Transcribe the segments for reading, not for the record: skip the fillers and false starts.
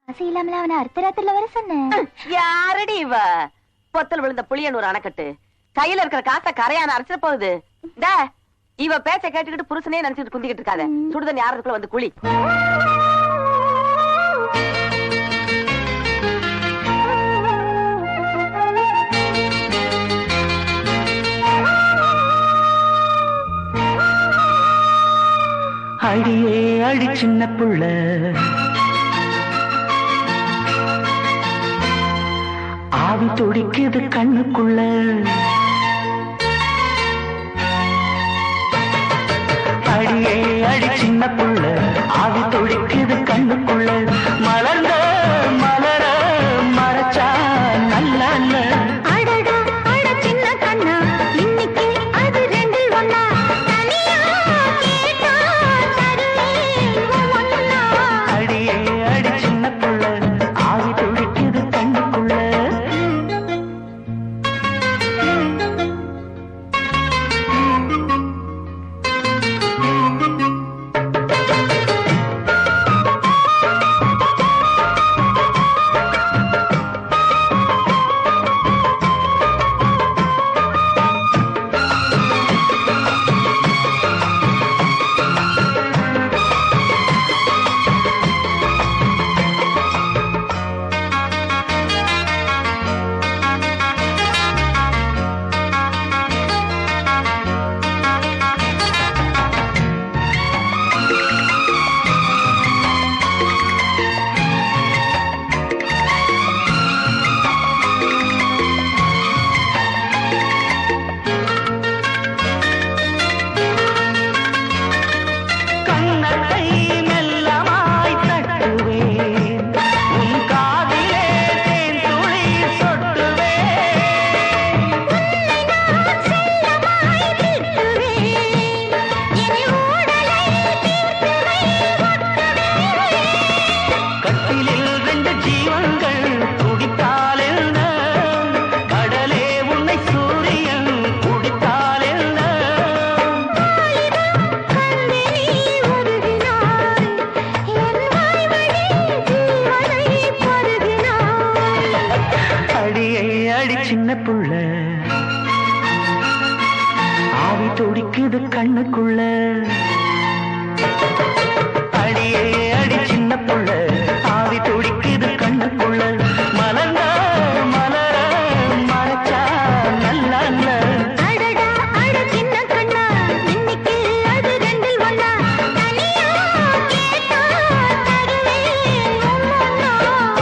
இல்லாமல அவனை அர்த்தராத்திரில வர சொன்னேன். யாரடி இவ? பொத்தல் விழுந்த புளியன் ஒரு அணைக்கட்டு கையில இருக்கிற காசை கரையான அரைச்சிட போகுது. இவ பேச்ச கேட்டுக்கிட்டு புருஷனே நினைச்சிட்டு குந்திக்கிட்டு இருக்காத. சுடுதண்ணி யாருக்குள்ள வந்து குளி. அடியே அடி சின்ன புள்ள, ஆவி துடிக்குது கண்ணுக்குள்ள. அடியே அடி சின்ன புள்ள, ஆவி துடிக்குது கண்ணுக்குள்ள. மலர்ந்த மலர மறைச்சா நல்ல சின்ன புள்ள, ஆவி துடிக்குது கண்ணுக்குள்ள. அடியே அடி சின்ன புள்ள, ஆவி துடிக்குது கண்ணுக்குள்ள. மலர்ந்த மலர மறைச்சா நல்ல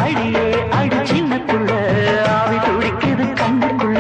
அடியே அடி சின்ன புள்ள, ஆவி துடிக்குது கண்ணுக்குள்ள.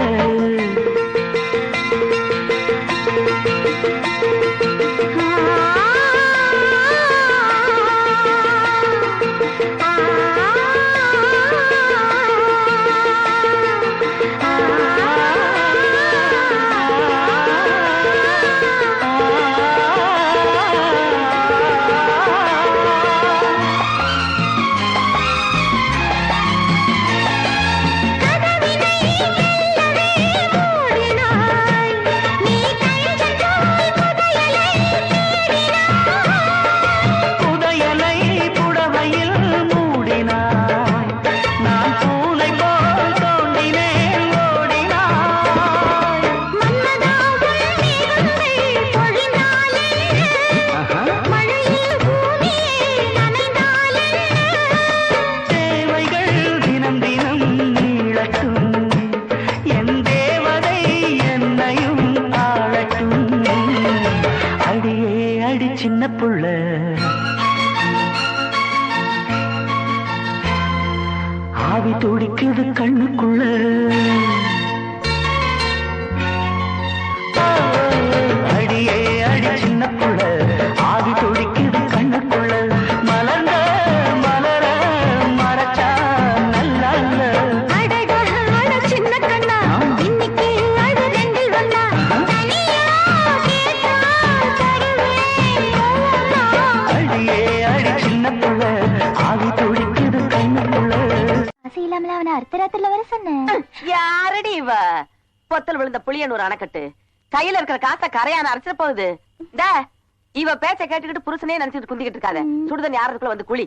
சின்ன புள்ள, ஆவி துடிக்குது கண்ணுக்குள்ள. அடியே அடி சின்ன புள்ள, ஆவி துடிக்குது கண்ணுக்குள்ள. மலர்ந்த மலர மறைச்சா நல்ல சின்ன கண்ணா, இன்னைக்கு அது ரெண்டில் ஒண்ணா. அடியே அடி சின்ன புள்ள, ஆவி துடிக்குது கண்ணுக்குள்ள. இல்லாமல அவனை அர்த்தராத்திரில வர சொன்னேன். யாரடி இவ? பொத்தல் விழுந்த புளியன் ஒரு அணைக்கட்டு கையில இருக்கிற காசை கரையான அரைச்சிட போகுது. இவ பேச்ச கேட்டுக்கிட்டு புருஷனே நினைச்சிட்டு குந்திக்கிட்டு இருக்காத. சுடுதண்ணி யாருக்குள்ள வந்து குளி.